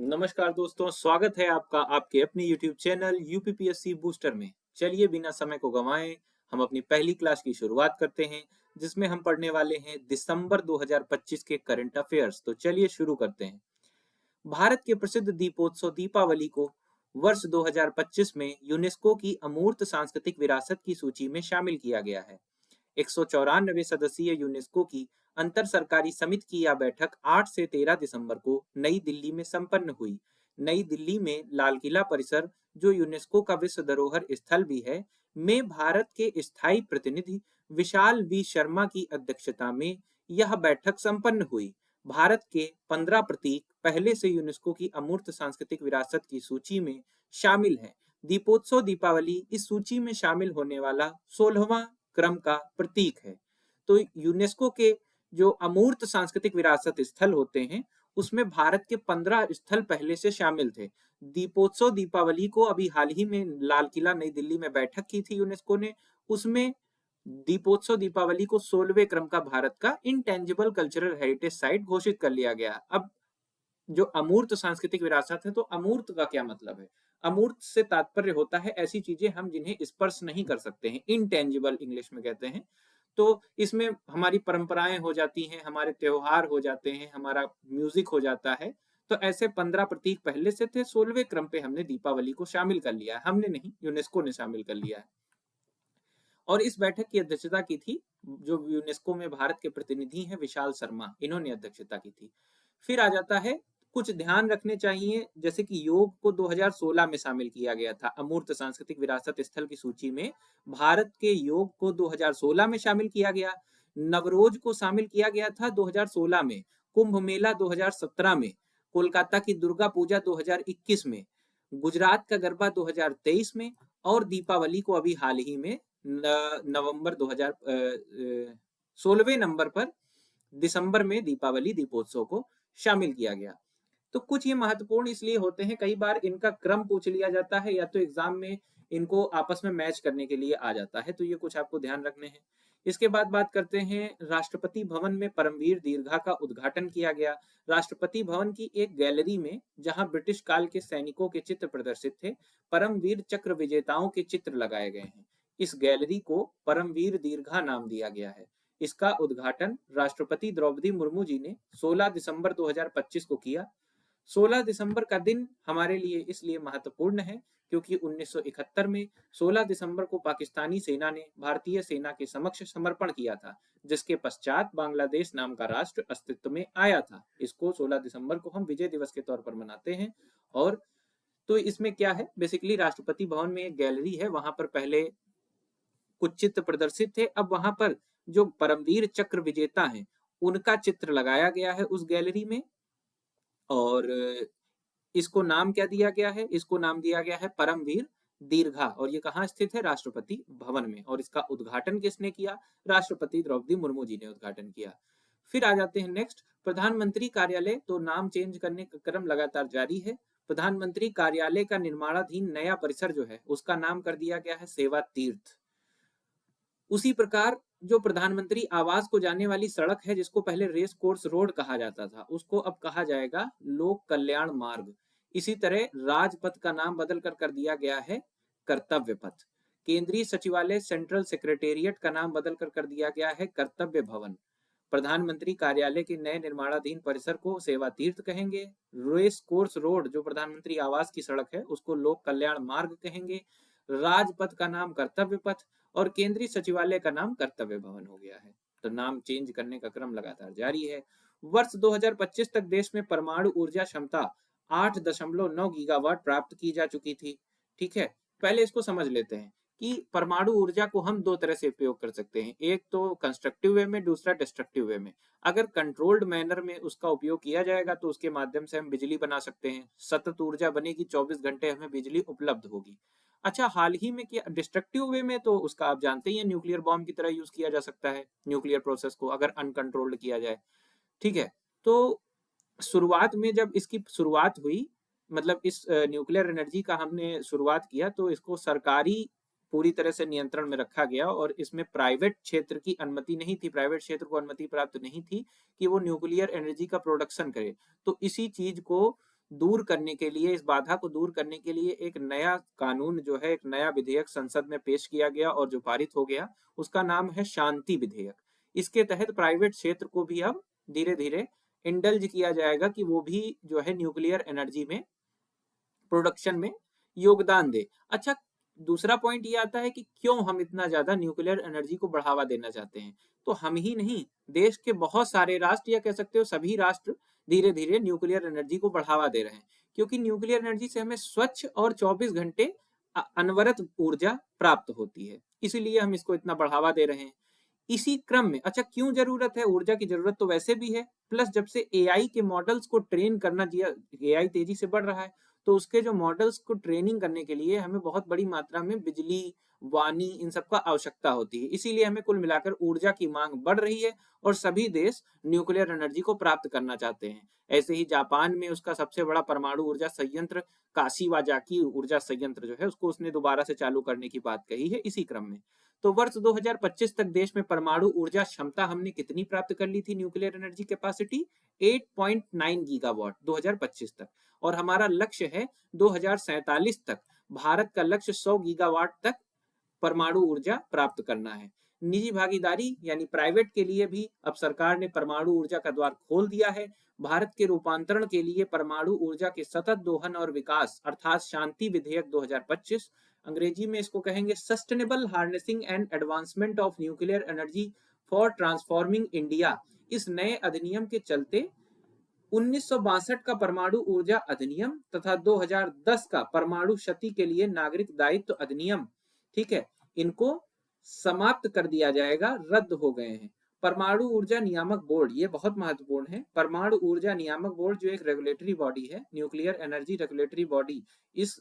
नमस्कार दोस्तों, स्वागत है आपका आपके अपने YouTube चैनल यूपीपीएससी बूस्टर में। चलिए बिना समय को गंवाए हम अपनी पहली क्लास की शुरुआत करते हैं, जिसमें हम पढ़ने वाले हैं दिसंबर 2025 के करंट अफेयर्स। तो चलिए शुरू करते हैं। भारत के प्रसिद्ध दीपोत्सव दीपावली को वर्ष 2025 में यूनेस्को की अमूर्त सांस्कृतिक विरासत की सूची में शामिल किया गया है। 194 सदस्यीय यूनेस्को की अंतर सरकारी समिति की यह बैठक 8 से 13 दिसंबर को नई दिल्ली में संपन्न हुई। नई दिल्ली में लाल किला परिसर, जो यूनेस्को का विश्व धरोहर स्थल भी है, में भारत के स्थायी प्रतिनिधि विशाल वी शर्मा की अध्यक्षता में यह बैठक संपन्न हुई। भारत के 15 प्रतीक पहले से यूनेस्को की अमूर्त सांस्कृतिक विरासत की सूची में शामिल है। दीपोत्सव दीपावली इस सूची में शामिल होने वाला 16वां क्रम का प्रतीक है। तो यूनेस्को के जो अमूर्त सांस्कृतिक विरासत स्थल होते हैं, उसमें भारत के 15 स्थल पहले से शामिल थे। दीपोत्सव दीपावली को अभी हाल ही में लाल किला नई दिल्ली में बैठक की थी यूनेस्को ने, उसमें दीपोत्सव दीपावली को 16वें क्रम का भारत का इंटेंजिबल कल्चरल हेरिटेज साइट घोषित कर लिया गया। अब जो अमूर्त सांस्कृतिक विरासत है, तो अमूर्त का क्या मतलब है? अमूर्त से तात्पर्य होता है ऐसी चीजें हम जिन्हें स्पर्श नहीं कर सकते हैं, इनटेंजिबल इंग्लिश में कहते हैं। तो इसमें हमारी परंपराएं हो जाती हैं, हमारे त्योहार हो जाते हैं, हमारा म्यूजिक हो जाता है। तो ऐसे 15 प्रतीक पहले से थे, 16वें क्रम पे हमने दीपावली को शामिल कर लिया है। हमने नहीं, यूनेस्को ने शामिल कर लिया है। और इस बैठक की अध्यक्षता की थी जो यूनेस्को में भारत के प्रतिनिधि हैं, विशाल शर्मा, इन्होंने अध्यक्षता की थी। फिर आ जाता है कुछ ध्यान रखने चाहिए, जैसे कि योग को 2016 में शामिल किया गया था अमूर्त सांस्कृतिक विरासत स्थल की सूची में। भारत के योग को 2016 में शामिल किया गया। नवरोज को शामिल किया गया था 2016 में, कुंभ मेला 2017 में, कोलकाता की दुर्गा पूजा 2021 में, गुजरात का गरबा 2023 में, और दीपावली को अभी हाल ही में नवंबर 16वें नंबर पर दिसंबर में दीपावली दीपोत्सव को शामिल किया गया। तो कुछ ये महत्वपूर्ण इसलिए होते हैं, कई बार इनका क्रम पूछ लिया जाता है या तो एग्जाम में इनको आपस में मैच करने के लिए आ जाता है, तो ये कुछ आपको ध्यान रखने हैं। इसके बाद बात करते हैं, राष्ट्रपति भवन में परमवीर दीर्घा का उद्घाटन किया गया। राष्ट्रपति भवन की एक गैलरी में, जहां ब्रिटिश काल के सैनिकों के चित्र प्रदर्शित थे, परमवीर चक्र विजेताओं के चित्र लगाए गए हैं। इस गैलरी को परमवीर दीर्घा नाम दिया गया है। इसका उद्घाटन राष्ट्रपति द्रौपदी मुर्मू जी ने 16 दिसंबर 2025 को किया। 16 दिसंबर का दिन हमारे लिए इसलिए महत्वपूर्ण है क्योंकि 1971 में 16 दिसंबर को पाकिस्तानी सेना ने भारतीय सेना के समक्ष समर्पण किया था, जिसके पश्चात बांग्लादेश नाम का राष्ट्र अस्तित्व में आया था। इसको 16 दिसंबर को हम विजय दिवस के तौर पर मनाते हैं। और तो इसमें क्या है, बेसिकली राष्ट्रपति भवन में एक गैलरी है, वहां पर पहले कुछ चित्र प्रदर्शित थे, अब वहां पर जो परमवीर चक्र विजेता हैं उनका चित्र लगाया गया है उस गैलरी में। और इसको नाम क्या दिया गया है? इसको नाम दिया गया है परमवीर दीर्घा, और ये कहाँ स्थित है? राष्ट्रपति भवन में। और इसका उद्घाटन किसने किया? राष्ट्रपति द्रौपदी मुर्मू जी ने उद्घाटन किया। फिर आ जाते हैं नेक्स्ट, प्रधानमंत्री कार्यालय। तो नाम चेंज करने का क्रम लगातार जारी है। प्रधानमंत्री कार्यालय का निर्माणाधीन नया परिसर जो है, उसका नाम कर दिया गया है सेवा तीर्थ। उसी प्रकार जो प्रधानमंत्री आवास को जाने वाली सड़क है, जिसको पहले रेस कोर्स रोड कहा जाता था, उसको अब कहा जाएगा लोक कल्याण मार्ग। इसी तरह राजपथ का नाम बदल कर दिया गया है कर्तव्य पथ। केंद्रीय सचिवालय सेंट्रल सेक्रेटेरिएट का नाम बदल कर दिया गया है कर्तव्य भवन। प्रधानमंत्री कार्यालय के नए निर्माणाधीन परिसर को सेवा तीर्थ कहेंगे। रेस कोर्स रोड जो प्रधानमंत्री आवास की सड़क है, उसको लोक कल्याण मार्ग कहेंगे। राजपथ का नाम कर्तव्य पथ, और केंद्रीय सचिवालय का नाम कर्तव्य भवन हो गया है। तो नाम चेंज करने का क्रम लगातार जारी है। वर्ष 2025 तक देश में परमाणु ऊर्जा क्षमता 8.9 गीगावाट प्राप्त की जा चुकी थी। ठीक है, पहले इसको समझ लेते हैं कि परमाणु ऊर्जा को हम दो तरह से उपयोग कर सकते हैं, एक तो कंस्ट्रक्टिव वे में, दूसरा डिस्ट्रक्टिव वे में। अगर कंट्रोल्ड मैनर में उसका उपयोग किया जाएगा तो उसके माध्यम से हम बिजली बना सकते हैं, सतत ऊर्जा बनेगी, 24 घंटे हमें बिजली उपलब्ध होगी। अच्छा, हाल ही में क्या डिस्ट्रक्टिव वे में, तो उसका आप जानते ही हैं, न्यूक्लियर बॉम्ब की तरह यूज किया जा सकता है न्यूक्लियर प्रोसेस को, अगर अनकंट्रोल्ड किया जाए। ठीक है, तो शुरुआत में जब इसकी शुरुआत हुई, मतलब इस न्यूक्लियर एनर्जी का हमने शुरुआत किया, तो इसको सरकारी पूरी तरह से नियंत्रण में रखा गया और इसमें प्राइवेट क्षेत्र की अनुमति नहीं थी, प्राइवेट क्षेत्र को अनुमति प्राप्त नहीं थी कि वो न्यूक्लियर एनर्जी का प्रोडक्शन करे। तो इसी चीज को दूर करने के लिए, इस बाधा को दूर करने के लिए एक नया कानून जो है, एक नया विधेयक संसद में पेश किया गया और जो पारित हो गया, उसका नाम है शांति विधेयक। इसके तहत प्राइवेट क्षेत्र को भी अब धीरे-धीरे इंडल्ज किया जाएगा कि वो भी जो है न्यूक्लियर एनर्जी में, प्रोडक्शन में योगदान दे। अच्छा, दूसरा पॉइंट ये आता है कि क्यों हम इतना ज्यादा न्यूक्लियर एनर्जी को बढ़ावा देना चाहते हैं। तो हम ही नहीं, देश के बहुत सारे राष्ट्र, या कह सकते हो सभी राष्ट्र, धीरे धीरे न्यूक्लियर एनर्जी को बढ़ावा दे रहे हैं, क्योंकि न्यूक्लियर एनर्जी से हमें स्वच्छ और 24 घंटे अनवरत ऊर्जा प्राप्त होती है, इसीलिए हम इसको इतना बढ़ावा दे रहे हैं। इसी क्रम में, अच्छा क्यों जरूरत है, ऊर्जा की जरूरत तो वैसे भी है, प्लस जब से एआई के मॉडल्स को ट्रेन करना, एआई तेजी से बढ़ रहा है, तो उसके जो मॉडल्स को ट्रेनिंग करने के लिए हमें बहुत बड़ी मात्रा में बिजली, वानी, इन सब का आवश्यकता होती है। इसीलिए हमें कुल मिलाकर ऊर्जा की मांग बढ़ रही है और सभी देश न्यूक्लियर एनर्जी को प्राप्त करना चाहते हैं। ऐसे ही जापान में उसका सबसे बड़ा परमाणु ऊर्जा संयंत्र, काशिवाजाकी ऊर्जा संयंत्र जो है, उसको उसने दोबारा से चालू करने की बात कही है इसी क्रम में। तो वर्ष 2025 तक देश में परमाणु ऊर्जा क्षमता हमने कितनी प्राप्त कर ली थी, न्यूक्लियर एनर्जी कैपेसिटी 8.9 गीगावाट 2025 तक, और हमारा लक्ष्य है 2047 तक भारत का लक्ष्य 100 गीगावाट तक परमाणु ऊर्जा प्राप्त करना है। निजी भागीदारी यानी प्राइवेट के लिए भी अब सरकार ने परमाणु ऊर्जा का द्वार खोल दिया है। भारत के रूपांतरण के लिए परमाणु ऊर्जा के सतत दोहन और विकास अर्थात शांति विधेयक 2025, अंग्रेजी में इसको कहेंगे sustainable harnessing and advancement of nuclear energy for transforming India, इस नए अधिनियम के चलते 1962 का परमाणु ऊर्जा अधिनियम तथा 2010 का परमाणु क्षति के लिए नागरिक दायित्व अधिनियम, ठीक है, इनको समाप्त कर दिया जाएगा, रद्द हो गए हैं। परमाणु ऊर्जा नियामक बोर्ड, ये बहुत महत्वपूर्ण है, परमाणु ऊर्जा नियामक बोर्ड जो एक रेगुलेटरी बॉडी है, न्यूक्लियर एनर्जी रेगुलेटरी बॉडी, इस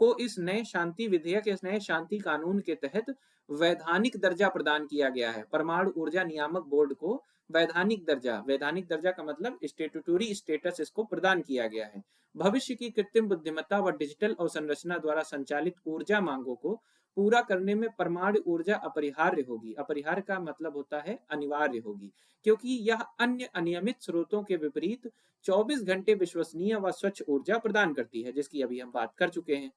को इस नए शांति विधेयक, इस नए शांति कानून के तहत वैधानिक दर्जा प्रदान किया गया है। परमाणु ऊर्जा नियामक बोर्ड को वैधानिक दर्जा का मतलब स्टेटूटरी स्टेटस इसको प्रदान किया गया है। भविष्य की कृत्रिम बुद्धिमत्ता व डिजिटल अवसंरचना द्वारा संचालित ऊर्जा मांगों को पूरा करने में परमाणु ऊर्जा अपरिहार्य होगी। अपरिहार्य का मतलब होता है अनिवार्य होगी, क्योंकि यह अन्य अनियमित स्रोतों के विपरीत 24 घंटे विश्वसनीय व स्वच्छ ऊर्जा प्रदान करती है, जिसकी अभी हम बात कर चुके हैं।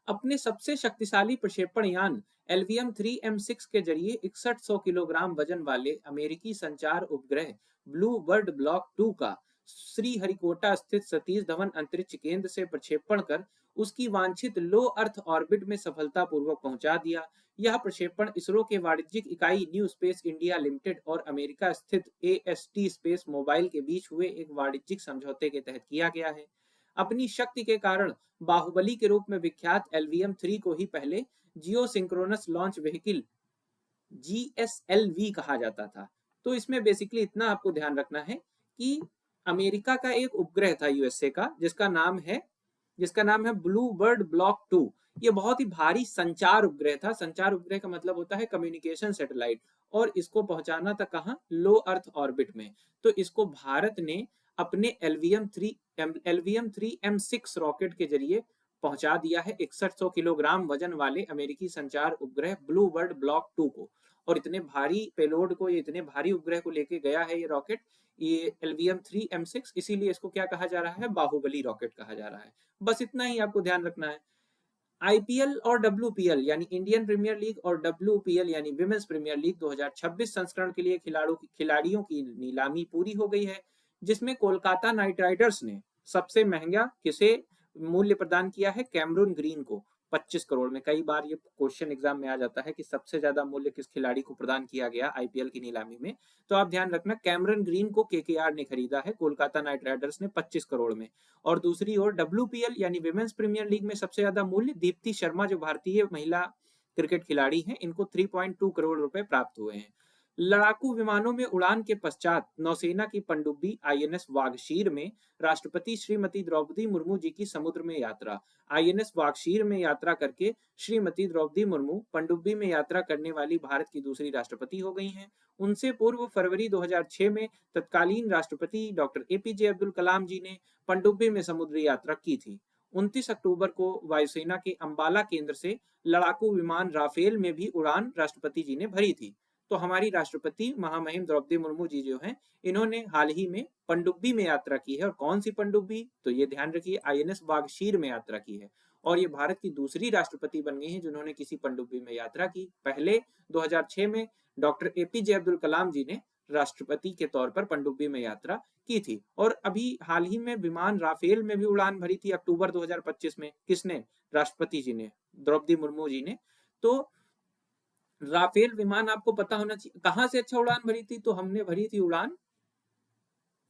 अपने सबसे शक्तिशाली प्रक्षेपण यान LVM-3M6 के जरिए 6100 किलोग्राम वजन वाले अमेरिकी संचार उपग्रह ब्लू बर्ड ब्लॉक 2 का श्रीहरिकोटा स्थित सतीश धवन अंतरिक्ष केंद्र से प्रक्षेपण कर उसकी वांछित लो अर्थ ऑर्बिट में सफलतापूर्वक पहुंचा दिया। यह प्रक्षेपण इसरो के वाणिज्यिक इकाई न्यू स्पेस इंडिया लिमिटेड और अमेरिका स्थित AST स्पेस मोबाइल के बीच हुए एक वाणिज्यिक समझौते के तहत किया गया है। अपनी शक्ति के कारण बाहुबली के रूप में विख्यात LVM-3 को ही पहले जियो सिंक्रोनस लॉन्च व्हीकल GSLV कहा जाता था। तो इसमें बेसिकली इतना आपको ध्यान रखना है कि अमेरिका का एक उपग्रह था USA का, जिसका नाम है ब्लू बर्ड ब्लॉक 2। ये बहुत ही भारी संचार उपग्रह था। संचार उपग्रह का मतलब होता है कम्युनिकेशन सैटेलाइट, और इसको पहुंचाना था कहां, लो अर्थ ऑर्बिट में। तो इसको भारत ने अपने LVM-3M6 रॉकेट के जरिए पहुंचा दिया है 6100 किलोग्राम वजन वाले अमेरिकी संचार उपग्रह ब्लू बर्ड ब्लॉक 2 को। और इतने भारी पेलोड को, ये इतने भारी उपग्रह को लेके गया है ये रॉकेट, ये LVM-3M6, इसीलिए इसको क्या कहा जा रहा है, बाहुबली रॉकेट कहा जा रहा है। बस इतना ही आपको ध्यान रखना है। IPL और WPL यानी इंडियन प्रीमियर लीग और WPL यानी विमेंस प्रीमियर लीग 2026 संस्करण के लिए खिलाड़ियों की नीलामी पूरी हो गई है, जिसमें कोलकाता नाइट राइडर्स ने सबसे महंगा किसे मूल्य प्रदान किया है, कैमरून ग्रीन को 25 करोड़ में। कई बार ये क्वेश्चन एग्जाम में आ जाता है कि सबसे ज्यादा मूल्य किस खिलाड़ी को प्रदान किया गया IPL की नीलामी में, तो आप ध्यान रखना कैमरून ग्रीन को KKR ने खरीदा है, कोलकाता नाइट राइडर्स ने 25 करोड़ में। और दूसरी ओर WPL यानी विमेंस प्रीमियर लीग में सबसे ज्यादा मूल्य दीप्ति शर्मा जो भारतीय महिला क्रिकेट खिलाड़ी हैं, इनको 3.2 करोड़ रुपए प्राप्त हुए हैं। लड़ाकू विमानों में उड़ान के पश्चात नौसेना की पनडुब्बी INS वागशीर में राष्ट्रपति श्रीमती द्रौपदी मुर्मू जी की समुद्र में यात्रा। INS वागशीर में यात्रा करके श्रीमती द्रौपदी मुर्मू पनडुब्बी में यात्रा करने वाली भारत की दूसरी राष्ट्रपति हो गई हैं। उनसे पूर्व फरवरी 2006 में तत्कालीन राष्ट्रपति डॉक्टर APJ अब्दुल कलाम जी ने पनडुब्बी में समुद्री यात्रा की थी। 29 अक्टूबर को वायुसेना के अंबाला केंद्र से लड़ाकू विमान राफेल में भी उड़ान राष्ट्रपति जी ने भरी थी। तो हमारी राष्ट्रपति महामहिम द्रौपदी मुर्मू जी जो हैं, इन्होंने हाल ही में पनडुब्बी में यात्रा की है। और कौन सी पनडुब्बी? तो ये ध्यान रखिए, आईएनएस वागशीर में यात्रा की है। और ये भारत की दूसरी राष्ट्रपति बन गई हैं जिन्होंने किसी पनडुब्बी में यात्रा की। पहले 2006 में डॉक्टर एपीजे अब्दुल कलाम जी ने राष्ट्रपति के तौर पर पनडुब्बी में यात्रा की थी। और अभी हाल ही में विमान राफेल में भी उड़ान भरी थी अक्टूबर 2025 में। किसने? राष्ट्रपति जी ने, द्रौपदी मुर्मू जी ने। तो राफेल विमान आपको पता होना चाहिए कहां से अच्छा उड़ान भरी थी, तो हमने भरी थी उड़ान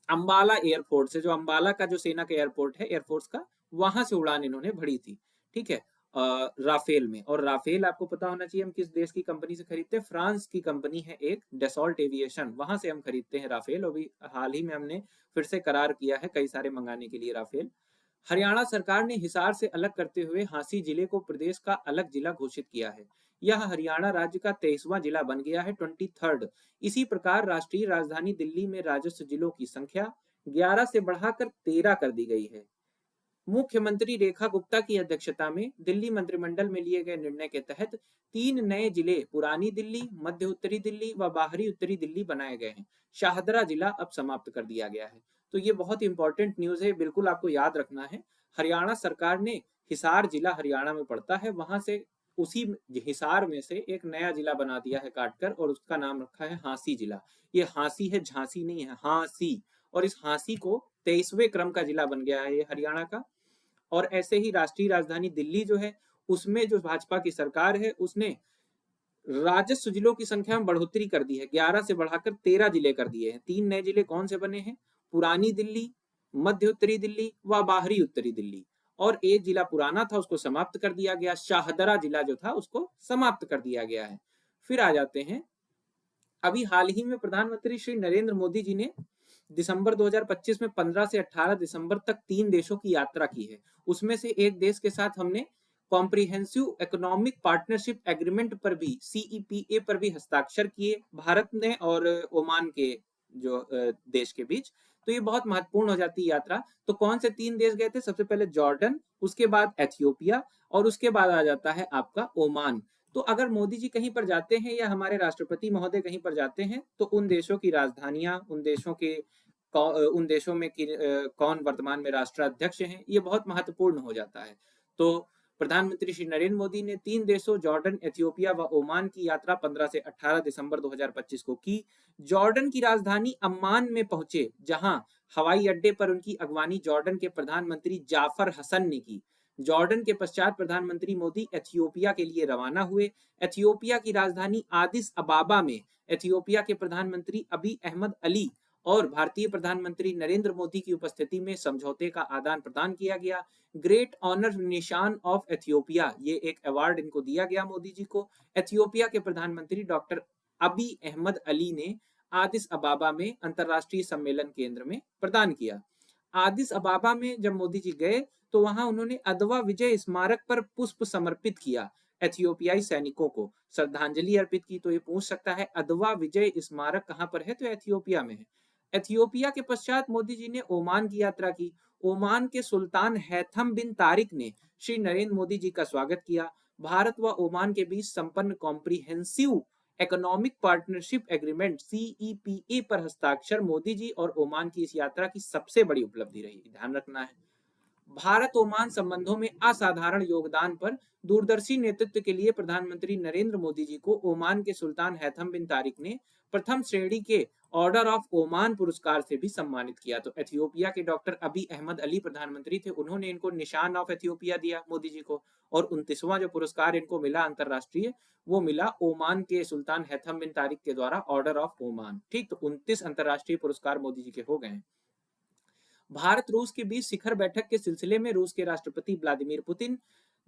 अंबाला एयरपोर्ट से, जो अंबाला का जो सेना का एयरपोर्ट है एयरफोर्स का, वहां से उड़ान इन्होंने भरी थी। ठीक है, राफेल में। और राफेल आपको पता होना चाहिए हम किस देश की कंपनी से खरीदते हैं? फ्रांस की कंपनी है एक, डसॉल्ट एविएशन, वहां से हम खरीदते हैं राफेल। अभी हाल ही में हमने फिर से करार किया है कई सारे मंगाने के लिए राफेल। हरियाणा सरकार ने हिसार से अलग करते हुए हांसी जिले को प्रदेश का अलग जिला घोषित किया है। यह हरियाणा राज्य का 23वां जिला बन गया है, 23rd। इसी प्रकार राष्ट्रीय राजधानी दिल्ली में राजस्व जिलों की संख्या 11 से बढ़ाकर 13 कर दी गई है। मुख्यमंत्री रेखा गुप्ता की अध्यक्षता में दिल्ली मंत्रिमंडल में लिए गए निर्णय के तहत 3 नए जिले पुरानी दिल्ली, मध्य उत्तरी दिल्ली व बाहरी उत्तरी दिल्ली बनाए गए हैं। शाहदरा जिला अब समाप्त कर दिया गया है। तो ये बहुत इंपॉर्टेंट न्यूज है, बिल्कुल आपको याद रखना है। हरियाणा सरकार ने हिसार जिला हरियाणा में पड़ता है, वहां से उसी हिसार में से एक नया जिला बना दिया है काटकर, और उसका नाम रखा है हांसी जिला। ये हांसी है, झांसी नहीं है, हांसी। और इस हांसी को 23वें क्रम का जिला बन गया है ये हरियाणा का। और ऐसे ही राष्ट्रीय राजधानी दिल्ली जो है, उसमें जो भाजपा की सरकार है उसने राजस्व जिलों की संख्या में बढ़ोतरी कर दी है, 11 से बढ़ाकर 13 जिले कर दिए हैं। 3 नए जिले कौन से बने हैं? पुरानी दिल्ली, मध्य उत्तरी दिल्ली व बाहरी उत्तरी दिल्ली। और एक जिला पुराना था उसको समाप्त कर दिया गया, शाहदरा जिला जो था उसको समाप्त कर दिया गया है। फिर आ जाते हैं, अभी हाल ही में प्रधानमंत्री श्री नरेंद्र मोदी जी ने दिसंबर 2025 में 15 से 18 दिसंबर तक 3 देशों की यात्रा की है। उसमें से एक देश के साथ हमने कॉम्प्रिहेंसिव इकोनॉमिक पार्टनरशिप एग्रीमेंट पर भी, सीईपीए पर भी हस्ताक्षर किए भारत ने और ओमान के जो देश के बीच। तो ये बहुत महत्वपूर्ण हो जाती है यात्रा। तो कौन से 3 देश गए थे? सबसे पहले जॉर्डन, उसके बाद एथियोपिया, और उसके बाद आ जाता है आपका ओमान। तो अगर मोदी जी कहीं पर जाते हैं या हमारे राष्ट्रपति महोदय कहीं पर जाते हैं, तो उन देशों की राजधानियां, उन देशों में कौन वर्तमान में राष्ट्राध्यक्ष हैं, ये बहुत महत्वपूर्ण हो जाता है। तो प्रधानमंत्री श्री नरेंद्र मोदी ने 3 देशों जॉर्डन, एथियोपिया व ओमान की यात्रा 15 से 18 दिसंबर 2025 को की। जॉर्डन की राजधानी अम्मान में पहुंचे, जहां हवाई अड्डे पर उनकी अगवानी जॉर्डन के प्रधानमंत्री जाफर हसन ने की। जॉर्डन के पश्चात प्रधानमंत्री मोदी एथियोपिया के लिए रवाना हुए। एथियोपिया की राजधानी आदिस अबाबा में एथियोपिया के प्रधानमंत्री अबी अहमद अली और भारतीय प्रधानमंत्री नरेंद्र मोदी की उपस्थिति में समझौते का आदान प्रदान किया गया। ग्रेट ऑनर निशान ऑफ एथियोपिया, ये एक अवार्ड इनको दिया गया मोदी जी को। एथियोपिया के प्रधानमंत्री डॉक्टर अबी अहमद अली ने आदिस अबाबा में अंतरराष्ट्रीय सम्मेलन केंद्र में प्रदान किया। आदिस अबाबा में जब मोदी जी गए तो वहां उन्होंने अदवा विजय स्मारक पर पुष्प समर्पित किया, एथियोपियाई सैनिकों को श्रद्धांजलि अर्पित की। तो ये पूछ सकता है अदवा विजय स्मारक कहां पर है? तो एथियोपिया में है। एथियोपिया के पश्चात मोदी जी ने ओमान की यात्रा की। ओमान के सुल्तान हैथम बिन तारिक ने श्री नरेंद्र मोदी जी का स्वागत किया। भारत व ओमान के बीच संपन्न comprehensive economic partnership agreement CEPA पर हस्ताक्षर मोदी जी और ओमान की इस यात्रा की सबसे बड़ी उपलब्धि रही, ध्यान रखना है। भारत ओमान संबंधों में असाधारण योगदान पर दूरदर्शी नेतृत्व के लिए प्रधानमंत्री नरेंद्र मोदी जी को ओमान के सुल्तान हैथम बिन तारिक ने प्रथम श्रेणी के ऑर्डर ऑफ ओमान पुरस्कार से भी सम्मानित किया। तो एथियोपिया के डॉक्टर अबी अहमद अली प्रधानमंत्री थे, उन्होंने इनको निशान ऑफ एथियोपिया दिया मोदी जी को। और 29वां जो पुरस्कार इनको मिला अंतरराष्ट्रीय, वो मिला ओमान के सुल्तान हैथम बिन तारिक के द्वारा ऑर्डर ऑफ ओमान। ठीक, तो 29 अंतरराष्ट्रीय पुरस्कार मोदी जी के हो गए। भारत रूस के बीच शिखर बैठक के सिलसिले में रूस के राष्ट्रपति व्लादिमीर पुतिन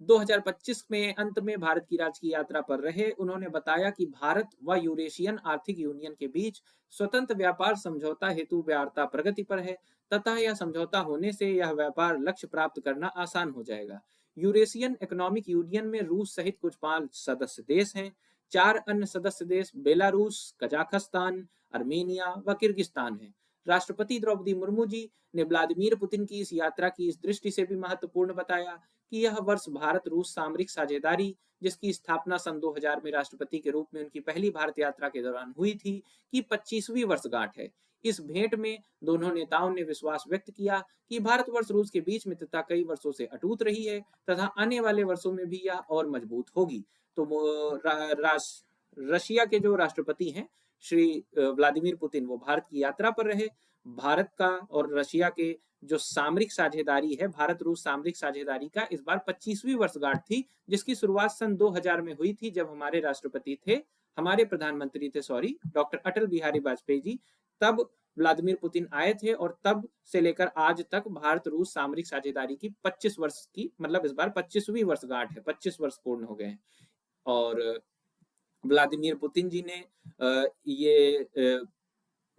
2025 में अंत में भारत की राजकीय यात्रा पर रहे। उन्होंने बताया कि भारत व यूरेशियन आर्थिक यूनियन के बीच स्वतंत्र व्यापार समझौता हेतु वार्ता प्रगति पर है तथा यह समझौता होने से यह व्यापार लक्ष्य प्राप्त करना आसान हो जाएगा। यूरेशियन इकोनॉमिक यूनियन में रूस सहित कुछ 5 सदस्य देश हैं। 4 अन्य सदस्य देश बेलारूस, कजाकिस्तान, अर्मेनिया व किर्गिस्तान हैं। राष्ट्रपति द्रौपदी मुर्मू जी ने व्लादिमीर पुतिन की इस यात्रा की इस दृष्टि से भी महत्वपूर्ण बताया कि यह वर्ष भारत रूस सामरिक साझेदारी, जिसकी स्थापना सन 2000 में राष्ट्रपति के रूप में उनकी पहली भारत यात्रा के दौरान हुई थी, की 25वीं वर्षगांठ है। इस भेंट में दोनों नेताओं ने विश्वास व्यक्त किया कि भारतवर्ष रूस के बीच मित्रता कई वर्षों से अटूट रही है तथा आने वाले वर्षों में भी यह और मजबूत होगी। तो रशिया के जो राष्ट्रपति हैं श्री व्लादिमीर पुतिन, वो भारत की यात्रा पर रहे। भारत का और रशिया के जो सामरिक साझेदारी है, भारत रूस सामरिक साझेदारी का इस बार 25वीं वर्षगांठ थी, जिसकी शुरुआत सन 2000 में हुई थी, जब हमारे राष्ट्रपति थे, हमारे प्रधानमंत्री थे सॉरी, डॉक्टर अटल बिहारी वाजपेयी जी। तब व्लादिमीर पुतिन आए थे और तब से लेकर आज तक भारत रूस सामरिक साझेदारी की 25 वर्ष की, मतलब इस बार 25वीं वर्षगांठ है, 25 वर्ष पूर्ण हो गए हैं। और व्लादिमीर पुतिन जी ने ये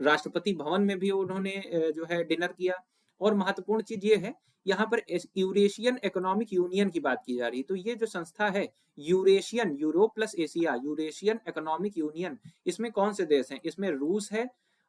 राष्ट्रपति भवन में भी उन्होंने जो है डिनर किया। और महत्वपूर्ण चीज ये है, यहाँ पर यूरेशियन इकोनॉमिक यूनियन की बात की जा रही है। तो ये जो संस्था है Eurasian, Europe plus Asia, Eurasian economic union, इसमें कौन से देश हैं? इसमें रूस है,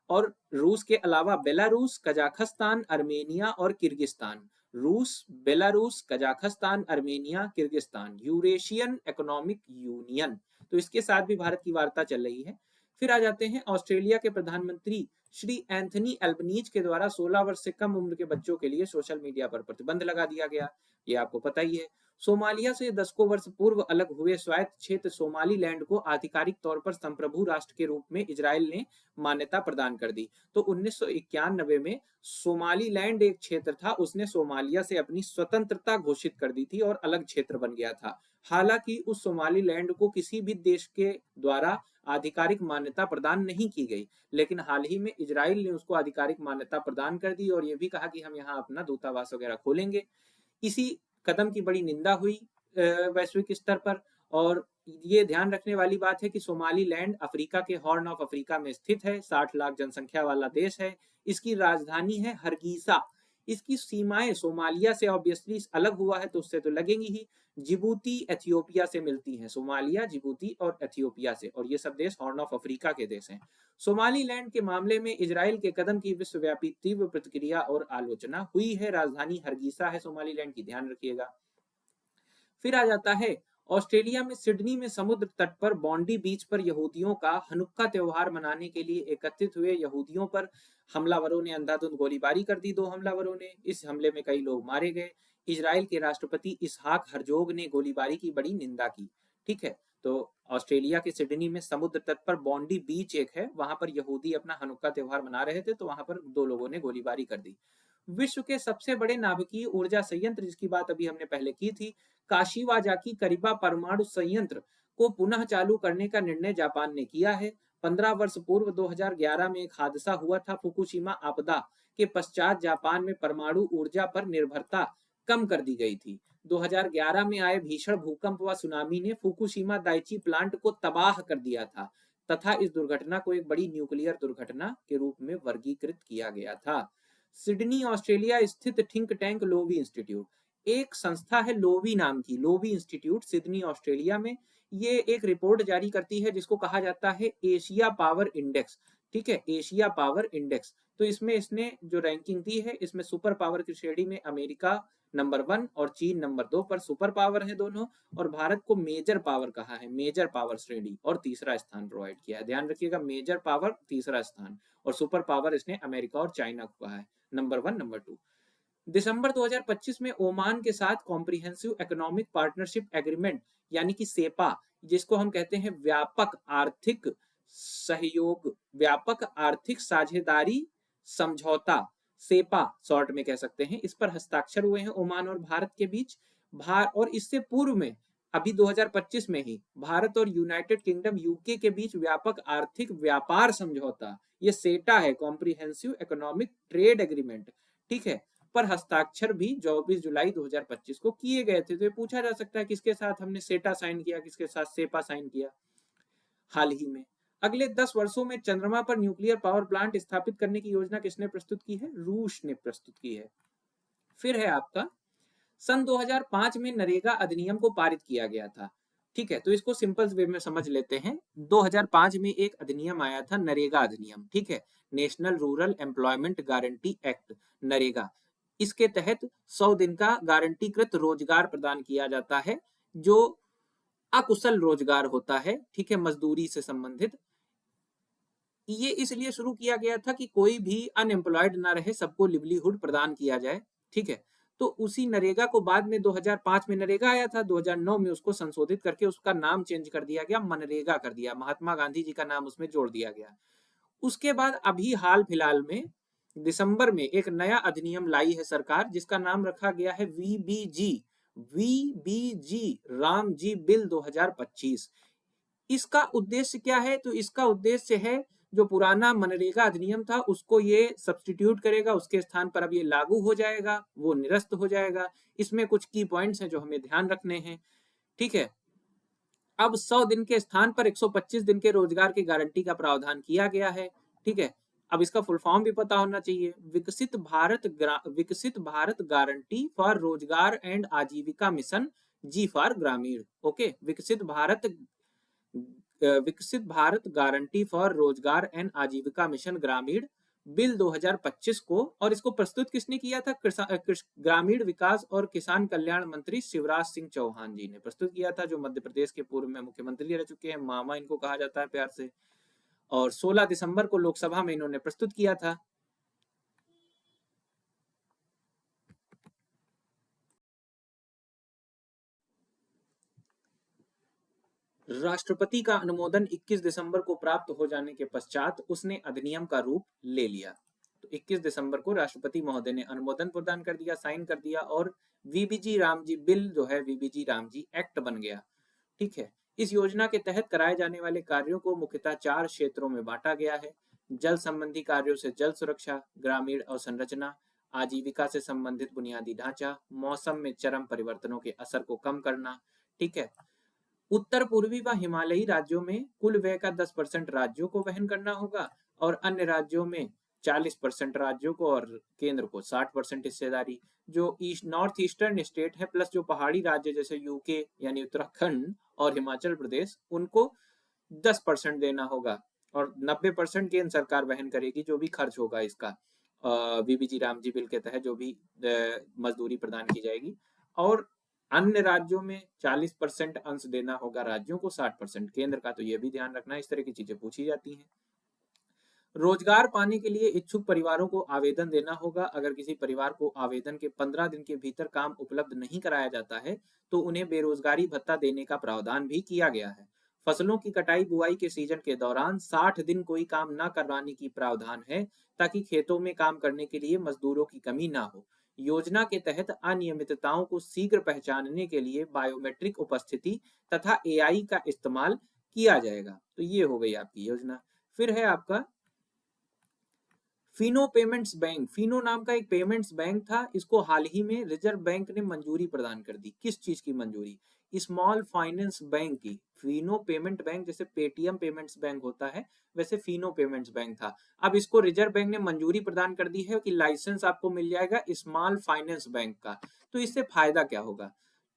और रूस के अलावा बेलारूस, कजाकिस्तान, अर्मेनिया और किर्गिस्तान। रूस, Belarus, Kazakhstan, Armenia, Kyrgyzstan, Eurasian economic union. तो इसके साथ भी भारत की वार्ता चल रही है। फिर आ जाते हैं ऑस्ट्रेलिया के प्रधानमंत्री श्री एंथनी एल्बनीज के द्वारा 16 वर्ष से कम उम्र के बच्चों के लिए सोशल मीडिया पर प्रतिबंध लगा दिया गया। ये आपको पता ही है। सोमालिया से दशकों वर्ष पूर्व अलग हुए स्वायत्त क्षेत्र सोमालीलैंड को आधिकारिक तौर पर संप्रभु राष्ट्र के रूप में इजराइल ने मान्यता प्रदान कर दी। तो 1991 में सोमालीलैंड एक क्षेत्र था, उसने सोमालिया से अपनी स्वतंत्रता घोषित कर दी थी और अलग क्षेत्र बन गया था। हालांकि उस सोमालीलैंड को किसी भी देश के द्वारा आधिकारिक मान्यता प्रदान नहीं की गई, लेकिन हाल ही में इजराइल ने उसको आधिकारिक मान्यता प्रदान कर दी और ये भी कहा कि हम यहाँ अपना दूतावास वगैरह खोलेंगे। इसी कदम की बड़ी निंदा हुई वैश्विक स्तर पर। और ये ध्यान रखने वाली बात है कि सोमालीलैंड अफ्रीका के हॉर्न ऑफ अफ्रीका में स्थित है, 60 लाख जनसंख्या वाला देश है। इसकी राजधानी है हरगीसा। इसकी सीमाएं सोमालिया से ऑब्वियसली अलग हुआ है, तो उससे तो लगेंगी ही। जिबूती एथियोपिया से मिलती हैं, सोमालिया, जिबूती और एथियोपिया से, और ये सब देश हॉर्न ऑफ अफ्रीका के देश हैं। सोमालीलैंड के मामले में इजराइल के कदम की विश्वव्यापी तीव्र प्रतिक्रिया और आलोचना हुई है। राजधानी हरगीसा है सोमालीलैंड की, ध्यान रखिएगा। फिर आ जाता है ऑस्ट्रेलिया में सिडनी में समुद्र तट पर बॉन्डी बीच पर यहूदियों का हनुक्का त्योहार मनाने के लिए एकत्रित हुए यहूदियों पर हमलावरों ने अंधाधुंध गोलीबारी कर दी। 2 हमलावरों ने, इस हमले में कई लोग मारे गए। इजराइल के राष्ट्रपति इसहाक हरजोग ने गोलीबारी की बड़ी निंदा की। ठीक है, तो ऑस्ट्रेलिया के सिडनी में समुद्र तट पर बॉन्डी बीच एक है, वहां पर यहूदी अपना हनुक्का त्योहार मना रहे थे, तो वहां पर 2 लोगों ने गोलीबारी कर दी। विश्व के सबसे बड़े नाभिकीय ऊर्जा संयंत्र, जिसकी बात अभी हमने पहले की थी, काशिवाजाकी करीबा परमाणु संयंत्र को पुनः चालू करने का निर्णय जापान ने किया है। 15 वर्ष पूर्व 2011 में एक हादसा हुआ था। फुकुशिमा आपदा के पश्चात जापान में परमाणु ऊर्जा पर निर्भरता कम कर दी गई थी। 2011 में आए भीषण भूकंप व सुनामी ने फुकुशिमा दाइची प्लांट को तबाह कर दिया था तथा इस दुर्घटना को एक बड़ी न्यूक्लियर दुर्घटना के रूप में वर्गीकृत किया गया था। सिडनी ऑस्ट्रेलिया स्थित थिंक टैंक लोवी इंस्टीट्यूट, एक संस्था है लोवी नाम की, लोवी इंस्टीट्यूट सिडनी ऑस्ट्रेलिया में, ये एक रिपोर्ट जारी करती है जिसको कहा जाता है एशिया पावर इंडेक्स। ठीक है, एशिया पावर इंडेक्स। तो इसमें इसने जो रैंकिंग दी है, इसमें सुपर पावर की श्रेणी में अमेरिका नंबर 1 और चीन नंबर 2 पर सुपर पावर है दोनों, और भारत को मेजर पावर कहा है, मेजर पावर श्रेणी, और तीसरा स्थान प्रोवाइड किया है। ध्यान रखिएगा, मेजर पावर तीसरा स्थान, और सुपर पावर इसने अमेरिका और चाइना को कहा है, नंबर 1 नंबर 2। दिसंबर 2025 में ओमान के साथ कॉम्प्रिहेंसिव इकोनॉमिक पार्टनरशिप एग्रीमेंट यानी कि सेपा, जिसको हम कहते हैं व्यापक आर्थिक सहयोग, व्यापक आर्थिक साझेदारी समझौता, सेपा शॉर्ट में कह सकते हैं, इस पर हस्ताक्षर हुए हैं ओमान और भारत के बीच। और इससे पूर्व में अभी 2025 में ही भारत और यूनाइटेड किंगडम यूके के बीच व्यापक आर्थिक व्यापार समझौता, ये सेटा है, कॉम्प्रिहेंसिव इकोनॉमिक ट्रेड एग्रीमेंट, ठीक है, पर हस्ताक्षर भी 24 जुलाई 2025 को किए गए थे। तो ये पूछा जा सकता है किसके साथ हमने सेटा साइन किया, किसके साथ सेपा साइन किया हाल ही में। अगले 10 वर्षों में चंद्रमा पर न्यूक्लियर पावर प्लांट स्थापित करने की योजना किसने प्रस्तुत की है? रूस ने प्रस्तुत की है। फिर है आपका सन 2005 में नरेगा अधिनियम को पारित किया गया था। ठीक है, तो इसको सिंपल वे में समझ लेते हैं। 2005 में एक अधिनियम आया था, नरेगा अधिनियम, ठीक है, national rural employment guarantee act, NREGA. इसके तहत 100 दिन का गारंटीकृत रोजगार प्रदान किया जाता है, जो अकुशल रोजगार होता है, ठीक है, मजदूरी से संबंधित। ये इसलिए शुरू किया गया था कि कोई भी अनएम्प्लॉयड ना रहे, सबको लिवलीहुड प्रदान किया जाए, ठीक है। तो उसी नरेगा को बाद में 2005 में नरेगा आया था, 2009 में उसको संशोधित करके उसका नाम चेंज कर दिया गया, मनरेगा कर दिया, महात्मा गांधी जी का नाम उसमें जोड़ दिया गया। उसके बाद अभी हाल फिलहाल में दिसंबर में एक नया अधिनियम लाई है सरकार, जिसका नाम रखा गया है वीबीजी, वीबीजी रामजी बिल 2025। इसका उद्देश्य क्या है? तो इसका उद्देश्य है, जो पुराना मनरेगा अधिनियम था उसको ये सब्सटीट्यूट करेगा, उसके स्थान पर अब ये लागू हो जाएगा, वो निरस्त हो जाएगा। इसमें कुछ की पॉइंट्स हैं जो हमें ध्यान रखने हैं, ठीक है। अब 100 दिन के स्थान पर 125 दिन के रोजगार की गारंटी का प्रावधान किया गया है, ठीक है। अब इसका फुल फॉर्म भी पता होना चाहिए, विकसित भारत गारंटी फॉर रोजगार एंड आजीविका मिशन, जी फॉर ग्रामीण। ओके, विकसित भारत गारंटी फॉर रोजगार एंड आजीविका मिशन ग्रामीण बिल 2025 को, और इसको प्रस्तुत किसने किया था? ग्रामीण विकास और किसान कल्याण मंत्री शिवराज सिंह चौहान जी ने प्रस्तुत किया था, जो मध्य प्रदेश के पूर्व में मुख्यमंत्री रह चुके हैं, मामा इनको कहा जाता है प्यार से। और 16 दिसंबर को लोकसभा में इन्होंने प्रस्तुत किया था। राष्ट्रपति का अनुमोदन 21 दिसंबर को प्राप्त हो जाने के पश्चात उसने अधिनियम का रूप ले लिया। तो 21 दिसंबर को राष्ट्रपति महोदय ने अनुमोदन प्रदान कर दिया, साइन कर दिया, और वीबीजी रामजी बिल जो है वीबीजी रामजी एक्ट बन गया, ठीक है। इस योजना के तहत कराए जाने वाले कार्यों को मुख्यतः 4 क्षेत्रों में बांटा गया है। जल संबंधी कार्यों से जल सुरक्षा, ग्रामीण अवसंरचना, आजीविका से संबंधित बुनियादी ढांचा, मौसम में चरम परिवर्तनों के असर को कम करना, ठीक है। उत्तर पूर्वी व हिमालयी राज्यों में कुल व्यय का 10% राज्यों को वहन करना होगा, और अन्य राज्यों में 40% राज्यों को और केंद्र को 60% हिस्सेदारी। जो नॉर्थ ईस्टर्न स्टेट है प्लस जो पहाड़ी राज्य जैसे यूके यानी उत्तराखंड और हिमाचल प्रदेश, उनको 10% देना होगा, और 90% केंद्र सरकार वहन करेगी जो भी खर्च होगा इसका, बीबीजी रामजी बिल के तहत जो भी मजदूरी प्रदान की जाएगी। और अन्य राज्यों में 40% अंश देना होगा राज्यों को, 60% केंद्र का। तो ये भी ध्यान रखना, इस तरह की चीजें पूछी जाती हैं। रोजगार पाने के लिए इच्छुक परिवारों को आवेदन देना होगा। अगर किसी परिवार को आवेदन के 15 दिन के भीतर काम उपलब्ध नहीं कराया जाता है तो उन्हें बेरोजगारी भत्ता देने का प्रावधान भी किया गया है। फसलों की कटाई बुआई के सीजन के दौरान 60 दिन कोई काम न करवाने की प्रावधान है, ताकि खेतों में काम करने के लिए मजदूरों की कमी ना हो। योजना के तहत अनियमितताओं को शीघ्र पहचानने के लिए बायोमेट्रिक उपस्थिति तथा एआई का इस्तेमाल किया जाएगा। तो ये हो गई आपकी योजना। फिर है आपका फिनो पेमेंट्स बैंक। फिनो नाम का एक पेमेंट्स बैंक था, इसको हाल ही में रिजर्व बैंक ने मंजूरी प्रदान कर दी। किस चीज की मंजूरी? स्मॉल फाइनेंस बैंक की। फिनो पेमेंट बैंक, जैसे पेटीएम पेमेंट्स बैंक होता है वैसे फिनो पेमेंट्स बैंक था। अब इसको रिजर्व बैंक ने मंजूरी प्रदान कर दी है कि लाइसेंस आपको मिल जाएगा स्मॉल फाइनेंस बैंक का। तो इससे फायदा क्या होगा?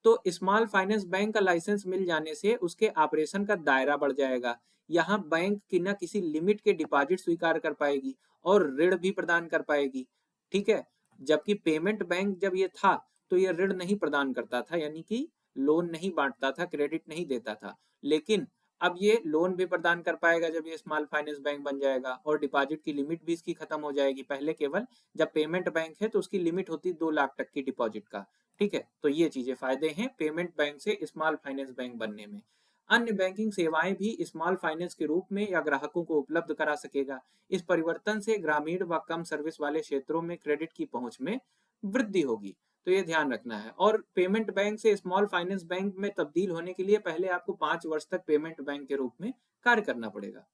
तो स्मॉल फाइनेंस बैंक का लाइसेंस मिल जाने से उसके ऑपरेशन का दायरा बढ़ जाएगा। यहाँ बैंक की ना किसी लिमिट के डिपॉजिट स्वीकार कर पाएगी और ऋण भी प्रदान कर पाएगी, ठीक है। जबकि पेमेंट बैंक जब ये था तो ये ऋण नहीं प्रदान करता था, यानी कि लोन नहीं बांटता था, क्रेडिट नहीं देता था। लेकिन अब ये लोन भी प्रदान कर पाएगा जब ये स्मॉल फाइनेंस बैंक बन जाएगा, और डिपॉजिट की लिमिट भी इसकी खत्म हो जाएगी। पहले केवल जब पेमेंट बैंक है तो उसकी लिमिट होती 2 लाख तक की डिपॉजिट का, ठीक है। तो ये चीजें फायदे हैं पेमेंट बैंक से स्मॉल फाइनेंस बैंक बनने में। अन्य बैंकिंग सेवाएं भी स्मॉल फाइनेंस के रूप में या ग्राहकों को उपलब्ध करा सकेगा। इस परिवर्तन से ग्रामीण व कम सर्विस वाले क्षेत्रों में क्रेडिट की पहुंच में वृद्धि होगी। तो ये ध्यान रखना है। और पेमेंट बैंक से स्मॉल फाइनेंस बैंक में तब्दील होने के लिए पहले आपको 5 वर्ष तक पेमेंट बैंक के रूप में कार्य करना पड़ेगा।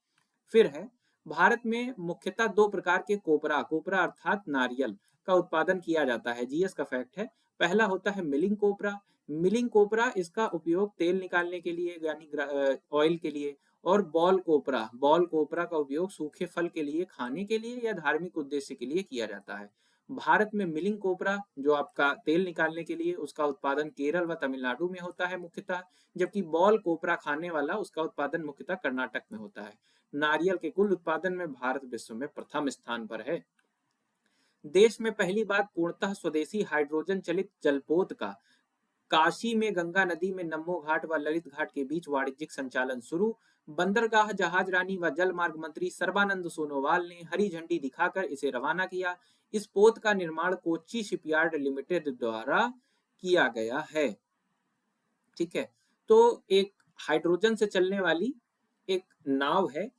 फिर है, भारत में मुख्यतः 2 प्रकार के कोपरा, कोपरा अर्थात नारियल का उत्पादन किया जाता है। जीएस का फैक्ट है। पहला होता है मिलिंग कोपरा। मिलिंग कोपरा, इसका उपयोग तेल निकालने के लिए यानी ऑयल के लिए, और बॉल कोपरा, बॉल कोपरा का उपयोग सूखे फल के लिए, खाने के लिए या धार्मिक उद्देश्य के लिए किया जाता है। भारत में मिलिंग कोपरा जो आपका तेल निकालने के लिए, उसका उत्पादन केरल व तमिलनाडु में होता है मुख्यतः, जबकि बॉल कोपरा खाने वाला उसका उत्पादन मुख्यतः कर्नाटक में होता है। नारियल के कुल उत्पादन में भारत विश्व में प्रथम स्थान पर है। देश में पहली बार पूर्णतः स्वदेशी हाइड्रोजन चलित जलपोत का काशी में गंगा नदी में नमो घाट व ललित घाट के बीच वाणिज्यिक संचालन शुरू। बंदरगाह जहाज रानी व जल मार्ग मंत्री सर्बानंद सोनोवाल ने हरी झंडी दिखाकर इसे रवाना किया। इस पोत का निर्माण कोच्चि शिपयार्ड लिमिटेड द्वारा किया गया है। ठीक है, तो एक हाइड्रोजन से चलने वाली एक नाव है,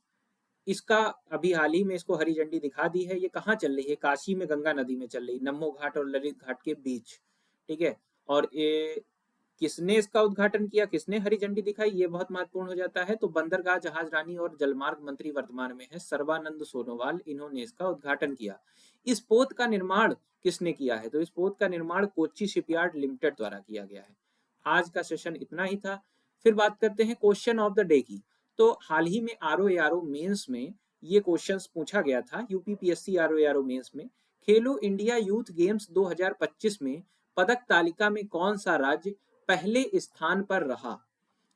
इसका अभी हाल ही में इसको हरी झंडी दिखा दी है। ये कहाँ चल रही है? काशी में गंगा नदी में चल रही, नमो घाट और ललित घाट के बीच। ठीक है, और ये किसने इसका उद्घाटन किया, किसने हरी झंडी दिखाई, ये बहुत महत्वपूर्ण हो जाता है। तो बंदरगाह जहाज रानी और जलमार्ग मंत्री वर्तमान में है सर्बानंद सोनोवाल, इन्होंने इसका उद्घाटन किया। इस पोत का निर्माण किसने किया है? तो इस पोत का निर्माण कोच्चि शिपयार्ड लिमिटेड द्वारा किया गया है। आज का सेशन इतना ही था। फिर बात करते हैं क्वेश्चन ऑफ द डे की। तो हाल ही में आरओ मेंस में ये क्वेश्चंस पूछा गया था, यूपीपीएससी आरओ मेंस में। खेलो इंडिया यूथ गेम्स 2025 में पदक तालिका में कौन सा राज्य पहले स्थान पर रहा?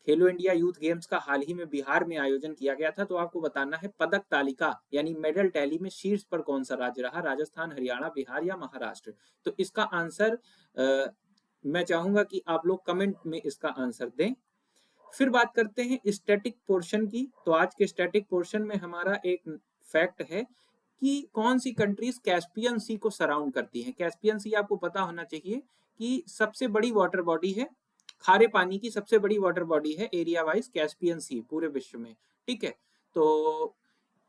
खेलो इंडिया यूथ गेम्स का हाल ही में बिहार में आयोजन किया गया था। तो आपको बताना है पदक तालिका यानी मेडल टैली में शीर्ष पर कौन सा राज्य रहा, राजस्थान, हरियाणा, बिहार या महाराष्ट्र। तो इसका आंसर मैं चाहूंगा कि आप लोग कमेंट में इसका आंसर दें। फिर बात करते हैं स्टैटिक पोर्शन की। तो आज के स्टैटिक पोर्शन में हमारा एक फैक्ट है कि कौन सी कंट्रीज कैस्पियन सी को सराउंड करती हैं। कैस्पियन सी आपको पता होना चाहिए कि सबसे बड़ी वाटर बॉडी है, खारे पानी की सबसे बड़ी वाटर बॉडी है एरिया वाइज कैस्पियन सी पूरे विश्व में। ठीक है, तो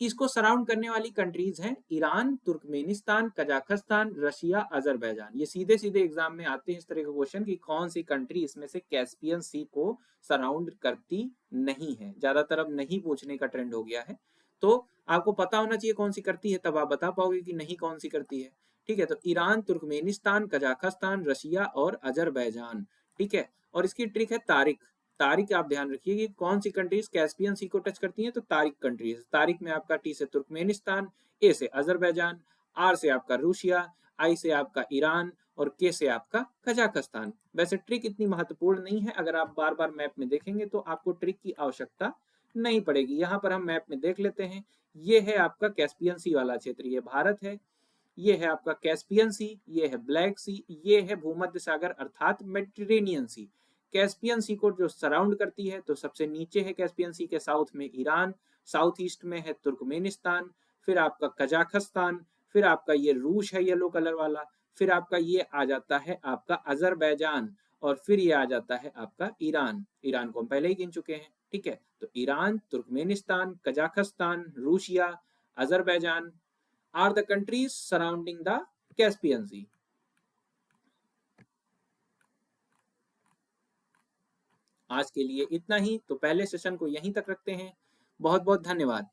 इसको सराउंड करने वाली कंट्रीज हैं Iran, Turkmenistan, Kazakhstan, Russia, Azerbaijan. ये सीधे सीधे एग्जाम में आते हैं इस तरह के क्वेश्चन कि कौन सी कंट्री इसमें से कैस्पियन सी को सराउंड करती नहीं है। ज्यादातर अब नहीं पूछने का ट्रेंड हो गया है, तो आपको पता होना चाहिए कौन सी करती है, तब आप बता पाओगे कि नहीं कौन सी करती है। ठीक है, तो ईरान, तुर्कमेनिस्तान, कजाकिस्तान, रशिया और अजरबैजान। ठीक है, और इसकी ट्रिक है तारीख। तारीख आप ध्यान रखिए कि कौन सी कंट्रीज कैस्पियन सी को टच करती हैं। तो तारीख कंट्रीज, तारीख में आपका टी से तुर्कमेनिस्तान, ए से अजरबैजान, आर से आपका रूसिया, आई से आपका ईरान और के से आपका कजाकिस्तान। वैसे ट्रिक इतनी महत्वपूर्ण नहीं है, अगर आप बार बार मैप में देखेंगे तो आपको ट्रिक की आवश्यकता नहीं पड़ेगी। यहाँ पर हम मैप में देख लेते हैं, ये है आपका कैस्पियन सी वाला क्षेत्र, ये भारत है, ये है आपका कैस्पियन सी, ये है ब्लैक सी, ये है भूमध्य सागर अर्थात मेडिटेरेनियन सी। कैस्पियन सी को जो सराउंड करती है, तो सबसे नीचे है कैस्पियन सी के साउथ में ईरान, साउथ ईस्ट में है तुर्कमेनिस्तान, फिर आपका कजाकिस्तान, फिर आपका ये रूस है येलो कलर वाला, फिर आपका ये आ जाता है आपका अजरबैजान, और फिर ये आ जाता है आपका ईरान। ईरान को हम पहले ही गिन चुके हैं। ठीक है, तो Iran, Turkmenistan, Kazakhstan, Russia, Azerbaijan are the countries surrounding the Caspian Sea. आज के लिए इतना ही, तो पहले सेशन को यहीं तक रखते हैं। बहुत बहुत धन्यवाद।